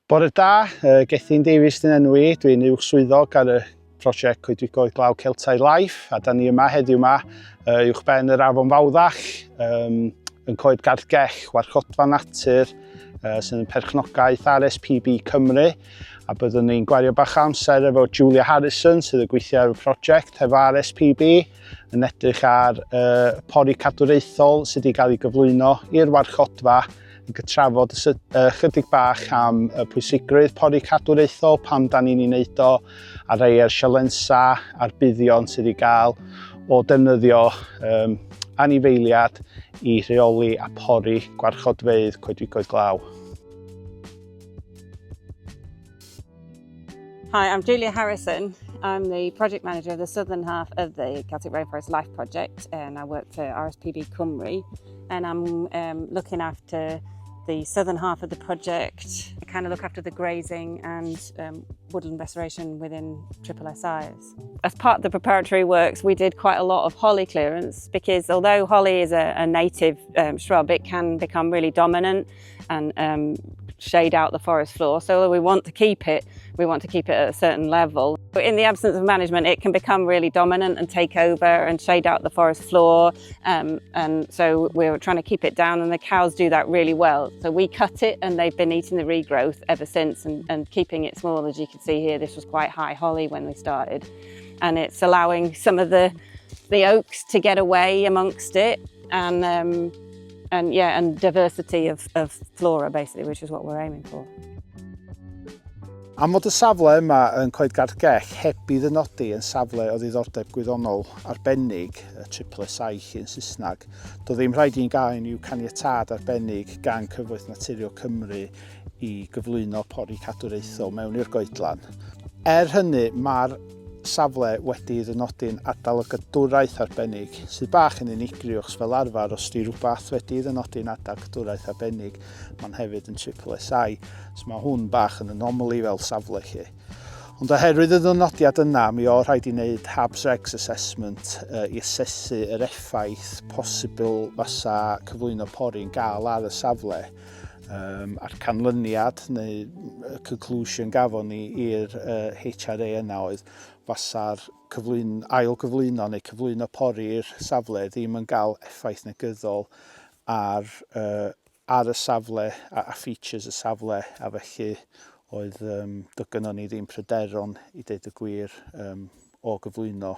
Bore da, Gethin Davies dyn enw i, dwi'n uwchswyddog ar y prosiect Coedwigoedd Glaw Celtaidd Life, a da ni yma heddiw yma uwchben yr afon fawddach yn Coed Gargell, warchodfa natur sy'n yn perchnogaeth RSPB Cymru, a byddwn ni'n gwario bach amser efo Julia Harrison sydd yn gweithio ar y prosiect hefo RSPB yn edrych ar pori cadwraethol sydd wedi cael ei gyflwyno i'r warchodfa yn gytrafod chydig bach am pwysigrwydd pori cadwraethol pam da ni'n ei wneud o a rhai o'r sialensa a'r buddion sydd wedi cael o defnyddio anifeiliaid i rheoli a pori gwarchodfeydd Coedwigoedd Glaw. Hi, I'm Julia Harrison. I'm the project manager of the southern half of the Celtic Rainforest Life project, and I work for RSPB Cymru, and I'm looking after the southern half of the project. I kind of look after the grazing and woodland restoration within SSIs. As part of the preparatory works, we did quite a lot of holly clearance because although holly is a native shrub, it can become really dominant and shade out the forest floor. So we want to keep it at a certain level. But in the absence of management, it can become really dominant and take over and shade out the forest floor. And so we're trying to keep it down, and the cows do that really well. So we cut it, and they've been eating the regrowth ever since and keeping it small. As you can see here, this was quite high holly when we started. And it's allowing some of the oaks to get away amongst it, and diversity of flora basically, which is what we're aiming for. Am fod y safle yma yn Coed Gargell heb I ddynodi yn safle o ddiddordeb gwyddonol arbennig, trwchus yn Saesneg, doedd ddim rhaid i'n gael unrhyw caniatâd arbennig gan Cyfoeth Naturiol Cymru I gyflwyno pori cadwraethol mewn i'r goedlan. Hynny, mae'r safle wedi ddynodi'n ardal o gydwraeth arbennig, sydd bach yn unigryw fel arfer os di rhywbeth wedi ddynodi'n ardal gydwraeth arbennig, mae'n hefyd yn SSI, so mae hwn bach yn anomaly fel safle chi. Ond oherwydd y ddynodiad yna, mi o rhaid I wneud Habs Regs Assessment I asesu yr effaith posibl fasa cyflwyno pori'n gael ar y safle. A'r canlyniad neu conclusion gafon ni i'r HRA yna oedd fasa'r ail gyflwyno neu cyflwyno pori i'r safle ddim yn cael effaith negyddol ar y safle a features y safle, a felly oedd gynnon ni ddim pryderon I deud y gwir o gyflwyno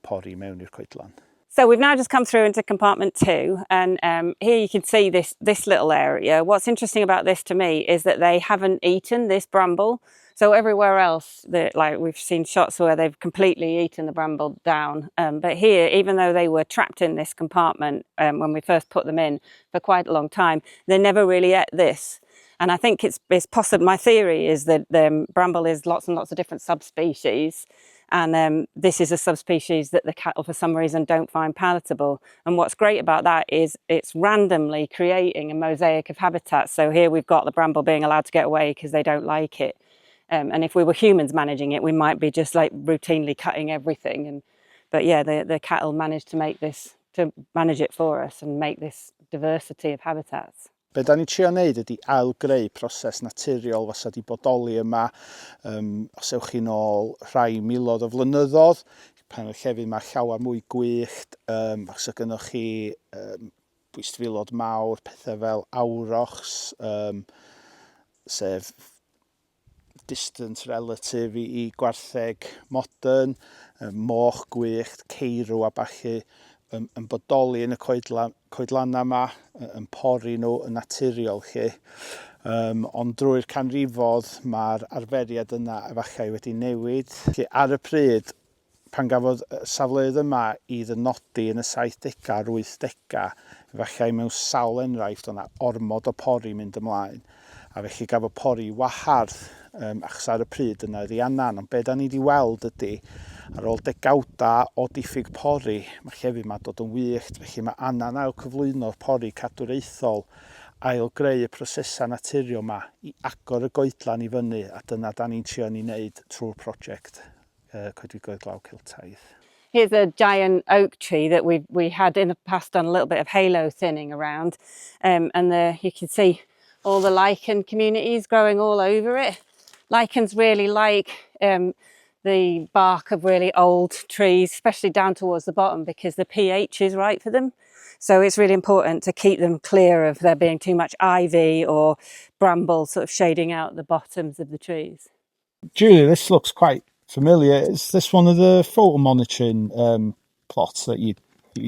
pori mewn i'r coedlan. So we've now just come through into compartment 2, and here you can see this little area. What's interesting about this to me is that they haven't eaten this bramble. So everywhere else, like we've seen shots where they've completely eaten the bramble down. But here, even though they were trapped in this compartment when we first put them in for quite a long time, they never really ate this. And I think it's possible, my theory is that bramble is lots and lots of different subspecies. And this is a subspecies that the cattle, for some reason, don't find palatable. And what's great about that is it's randomly creating a mosaic of habitats. So here we've got the bramble being allowed to get away because they don't like it. And if we were humans managing it, we might be just like routinely cutting everything. But yeah, the cattle managed to manage it for us and make this diversity of habitats. Be da ni'n trio wneud ydy ail-greu proses naturiol fasa di bodoli yma os ewch chi nôl rhai miloedd o flynyddoedd, pan o'r llefydd yma llawer mwy gwyllt, os o gynnwch chi bwystfilod mawr, pethau fel awrochs, sef distant relative I gwartheg modern, moch gwyllt, ceirw a ballu, yn bodoli yn y coedlanna yma, yn pori nhw yn naturiol chi. Ond drwy'r canrifodd mae'r arferiad yna efallai wedi newid. Ar y pryd, pan gafodd safleoedd yma I ddynodi yn y 70au a'r 80au, efallai mewn sawl enghraifft o'na ormod o pori mynd ymlaen. A felly gafodd pori wahardd, achos ar y pryd yna ydi annan. Ond be da ni wedi weld ydy, ar ôl degawda o diffyg pori, mae'r llefydd yma dod yn wyllt, felly mae annan ail cyflwyno'r pori cadwraethol, ail greu y prosesau naturiol yma I agor y goedlan I fyny, a dyna da ni'n trio ni wneud trwy'r prosiect Coedwigoedd Glaw Celtaidd. Here's a giant oak tree that we had in the past done a little bit of halo thinning around, and you can see all the lichen communities growing all over it. Lichens really like the bark of really old trees, especially down towards the bottom, because the pH is right for them. So it's really important to keep them clear of there being too much ivy or bramble sort of shading out the bottoms of the trees. Julia, this looks quite familiar. Is this one of the photo monitoring plots that you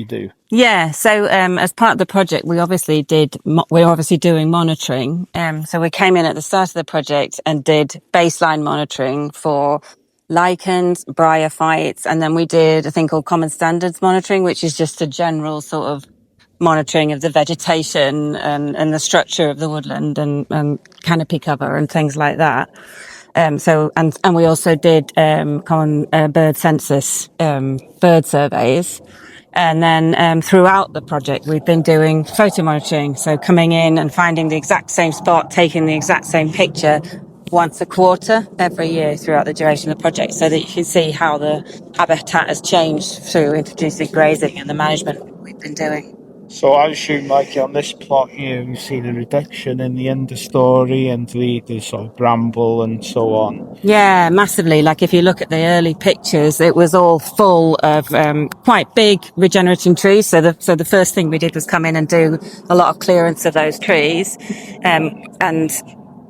do? Yeah, so as part of the project, we're obviously doing monitoring. So we came in at the start of the project and did baseline monitoring for lichens, bryophytes, and then we did a thing called common standards monitoring, which is just a general sort of monitoring of the vegetation and the structure of the woodland and canopy cover and things like that. And we also did common bird census bird surveys. And then throughout the project, we've been doing photo monitoring. So coming in and finding the exact same spot, taking the exact same picture once a quarter every year throughout the duration of the project, so that you can see how the habitat has changed through introducing grazing and the management we've been doing. So I assume, like on this plot here, we've seen a reduction in the understory and the sort of bramble and so on. Yeah, massively. Like if you look at the early pictures, it was all full of quite big regenerating trees. So the first thing we did was come in and do a lot of clearance of those trees, and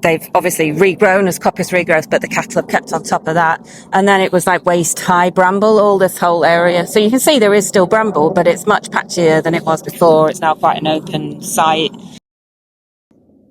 they've obviously regrown as coppice regrowth, but the cattle have kept on top of that. And then it was like waist high bramble, all this whole area. So you can see there is still bramble, but it's much patchier than it was before. It's now quite an open site.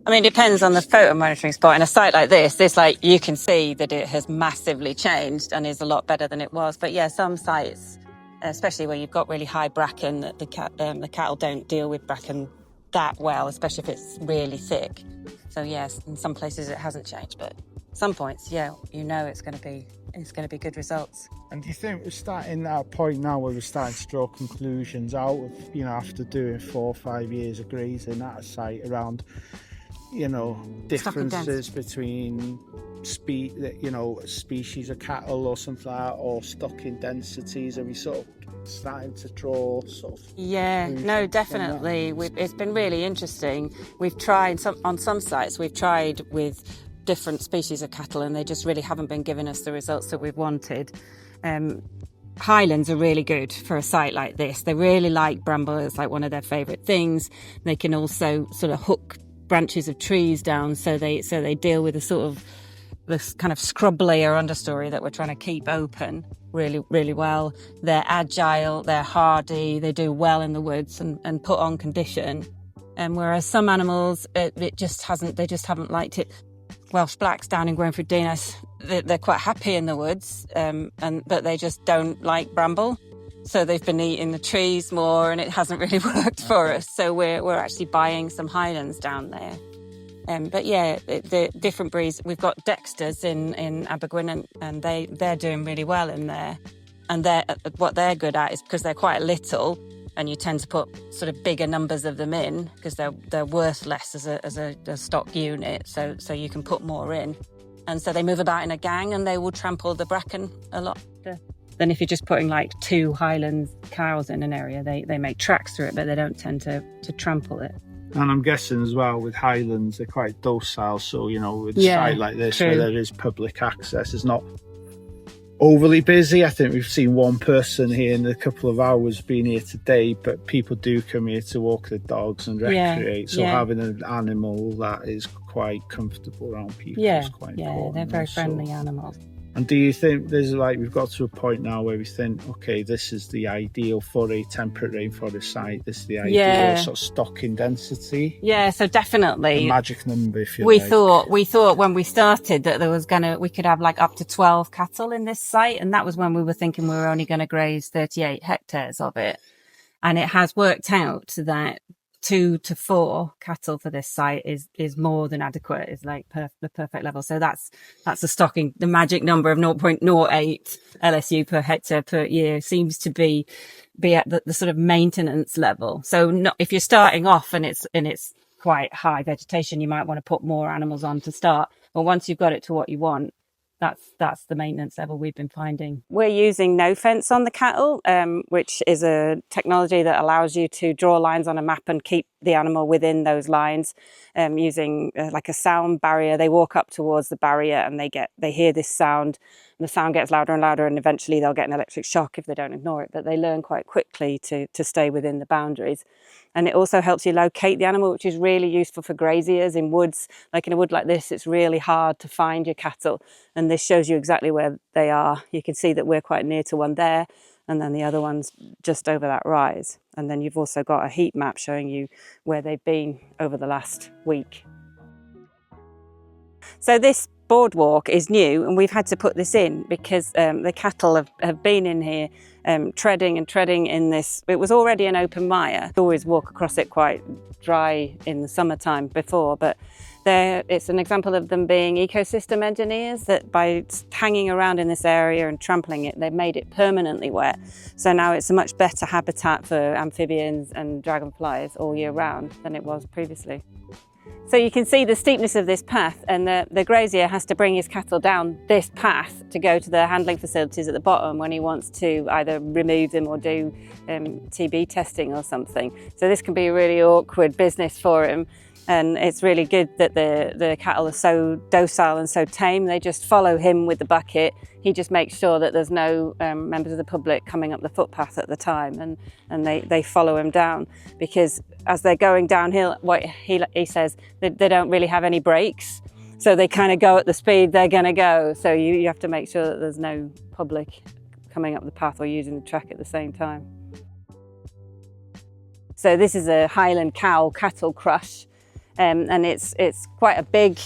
I mean, it depends on the photo monitoring spot. In a site like this, like you can see that it has massively changed and is a lot better than it was. But yeah, some sites, especially where you've got really high bracken, that the cattle don't deal with bracken that well, especially if it's really thick. So yes, in some places it hasn't changed, but some points, yeah, it's going to be good results. And do you think we're starting at a point now where we're starting to draw conclusions out of, after doing 4 or 5 years of grazing at a site around, differences between species of cattle or something like that, or stocking densities? Are we sort of starting to draw sort of? Yeah, no, definitely. It's been really interesting. We've tried on some sites. We've tried with different species of cattle, and they just really haven't been giving us the results that we've wanted. Highlands are really good for a site like this. They really like bramble. It's like one of their favourite things. They can also sort of hook branches of trees down, so they deal with this kind of scrub layer understory that we're trying to keep open really, really well. They're agile, they're hardy, they do well in the woods and put on condition. And whereas some animals, they just haven't liked it. Welsh blacks down in Gwerthfawr Dinas, they're quite happy in the woods, but they just don't like bramble. So they've been eating the trees more, and it hasn't really worked for us. So we're actually buying some highlands down there. But yeah, the different breeds. We've got Dexters in Abergwyn, and they're doing really well in there. And what they're good at is because they're quite little, and you tend to put sort of bigger numbers of them in because they're worth less as a stock unit. So you can put more in, and so they move about in a gang, and they will trample the bracken a lot than if you're just putting like 2 Highland cows in an area. They make tracks through it, but they don't tend to trample it. And I'm guessing as well with Highlands, they're quite docile. So, with a site like this, where there is public access, it's not overly busy. I think we've seen one person here in a couple of hours being here today, but people do come here to walk their dogs and recreate. So having an animal that is quite comfortable around people is quite important. They're very friendly animals. And do you think we've got to a point now where we think, okay, this is the ideal for a temperate rainforest site, this is the ideal sort of stocking density? Yeah, so definitely. The magic number, if you like. We thought when we started that we could have like up to 12 cattle in this site, and that was when we were thinking we were only going to graze 38 hectares of it. And it has worked out that 2 to 4 cattle for this site is more than adequate. Is like the perfect level. So that's the magic number of 0.08 LSU per hectare per year seems to be at the sort of maintenance level. So if you're starting off and it's quite high vegetation, you might want to put more animals on to start. But once you've got it to what you want, that's the maintenance level we've been finding. We're using no fence on the cattle, which is a technology that allows you to draw lines on a map and keep the animal within those lines, using like a sound barrier. They walk up towards the barrier and they hear this sound, and the sound gets louder and louder, and eventually they'll get an electric shock if they don't ignore it, but they learn quite quickly to stay within the boundaries. And it also helps you locate the animal, which is really useful for graziers in woods. Like in a wood like this, it's really hard to find your cattle, and this shows you exactly where they are. You can see that we're quite near to one there, and then the other one's just over that rise. And then you've also got a heat map showing you where they've been over the last week. So this boardwalk is new, and we've had to put this in because the cattle have been in here treading in this. It was already an open mire. We always walk across it quite dry in the summertime before, but it's an example of them being ecosystem engineers, that by hanging around in this area and trampling it, they've made it permanently wet. So now it's a much better habitat for amphibians and dragonflies all year round than it was previously. So you can see the steepness of this path, and the grazier has to bring his cattle down this path to go to the handling facilities at the bottom when he wants to either remove them or do TB testing or something. So this can be a really awkward business for him. And it's really good that the cattle are so docile and so tame. They just follow him with the bucket. He just makes sure that there's no members of the public coming up the footpath at the time, and they follow him down, because as they're going downhill, what he says, they don't really have any brakes. So they kind of go at the speed they're going to go. So you have to make sure that there's no public coming up the path or using the track at the same time. So this is a Highland cow cattle crush. And it's quite a big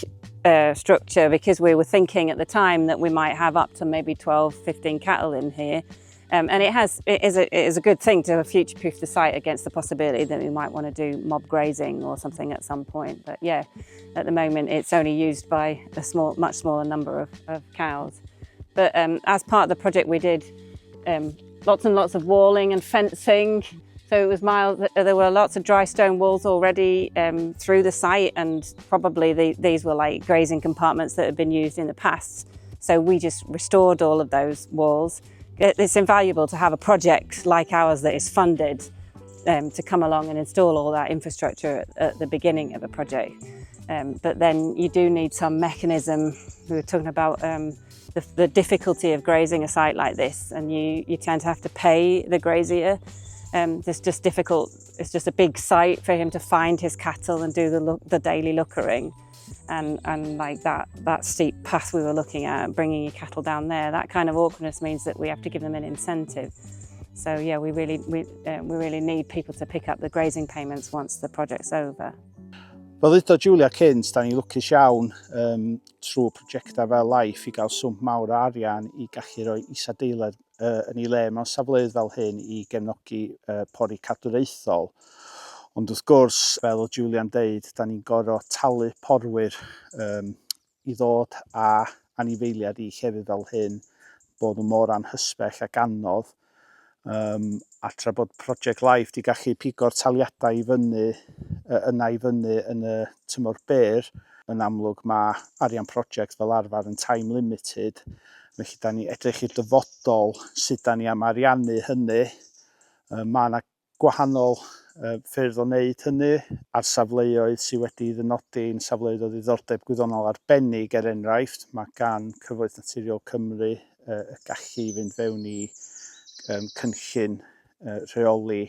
structure, because we were thinking at the time that we might have up to maybe 12, 15 cattle in here. And it is a good thing to future-proof the site against the possibility that we might want to do mob grazing or something at some point. But yeah, at the moment it's only used by a much smaller number of cows. But as part of the project we did lots and lots of walling and fencing. So it was mild. There were lots of dry stone walls already through the site, and probably these were like grazing compartments that had been used in the past. So we just restored all of those walls. It's invaluable to have a project like ours that is funded to come along and install all that infrastructure at the beginning of a project. But then you do need some mechanism. We were talking about the difficulty of grazing a site like this, and you tend to have to pay the grazier. It's just difficult. It's just a big site for him to find his cattle and do the daily lookering, and like that steep path we were looking at, bringing your cattle down there, that kind of awkwardness means that we have to give them an incentive. So yeah, we really need people to pick up the grazing payments once the project's over. Fel ddeudodd Julia cynt, da ni lwcus iawn trwy prosiectau fel Life i gael swmp mawr o arian i gallu rhoi isadeiledd yn ei le mewn safleoedd fel hyn i gefnogi pori cadwraethol. Ond wrth gwrs, fel o Julia'n deud, da ni'n gorfod talu porwyr i ddod a anifeiliaid i llefydd fel hyn, bod nhw mor anhysbell ac anodd. A tra bod Project Life di gallu pigo'r taliadau i fyny yn y tymor byr, yn amlwg mae arian project fel arfer yn time limited. Felly da ni edrych i'r dyfodol sut da ni am ariannu hynny. Mae yna gwahanol ffyrdd o wneud hynny ar safleoedd sydd wedi ddynodi'n safleoedd o ddiddordeb gwyddonol arbennig enghraifft. Mae gan Cyfoeth Naturiol Cymru y gallu i fynd fewn i cynllun rheoli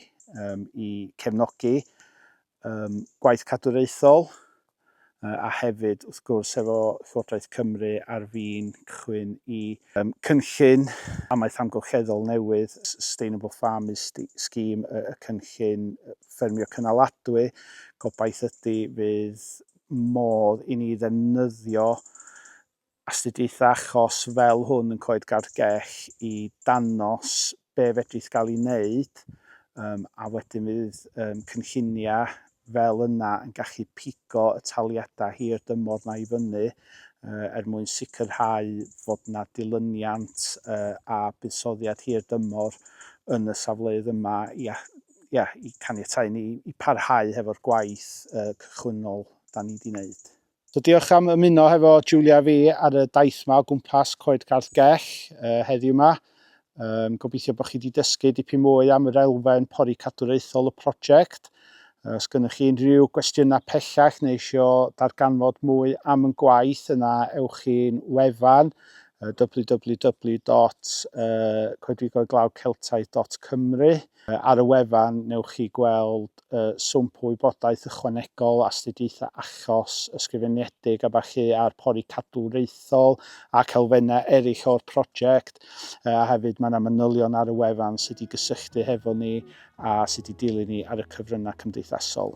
i cefnogi gwaith cadwraethol, a hefyd wrth gwrs efo Llywodraeth Cymru ar fin cychwyn i cynllun amaeth amgylcheddol newydd, Sustainable Farmers Scheme, y cynllun ffermio cynaladwy. Gobaith ydy fydd modd i ni ddefnyddio astudiaeth achos fel hwn yn Coed Gargell i danos be fedrith gael ei wneud, a wedyn fydd cynlluniau fel yna yn gallu pigo y taliadau hir dymor na i fyny mwyn sicrhau fod yna dilyniant a buddsoddiad hir dymor yn y safleoedd yma i caniatáu ni i parhau hefo'r gwaith cychwynnol da ni wedi wneud. So diolch am ymuno hefo Julia a fi ar y daith yma o gwmpas Coedwigoedd Glaw heddiw yma. Gobeithio bod chi wedi dysgu dipyn mwy am yr elfen pori cadwraethol y prosiect. Os gennych chi unrhyw gwestiynau pellach neu eisiau darganfod mwy am y gwaith yna, ewch chi'n wefan www.coedwigoedd-glaw-celtaidd.cymru. Ar y wefan newch chi gweld swmp o wybodaeth ychwanegol, astudiaethau achos, ysgrifenedig a ballu ar pori cadwraethol ac elfennau eraill o'r prosiect. A hefyd mae yna manylion ar y wefan sydd wedi gysylltu hefo ni a sydd wedi dilyn ni ar y cyfryngau cymdeithasol.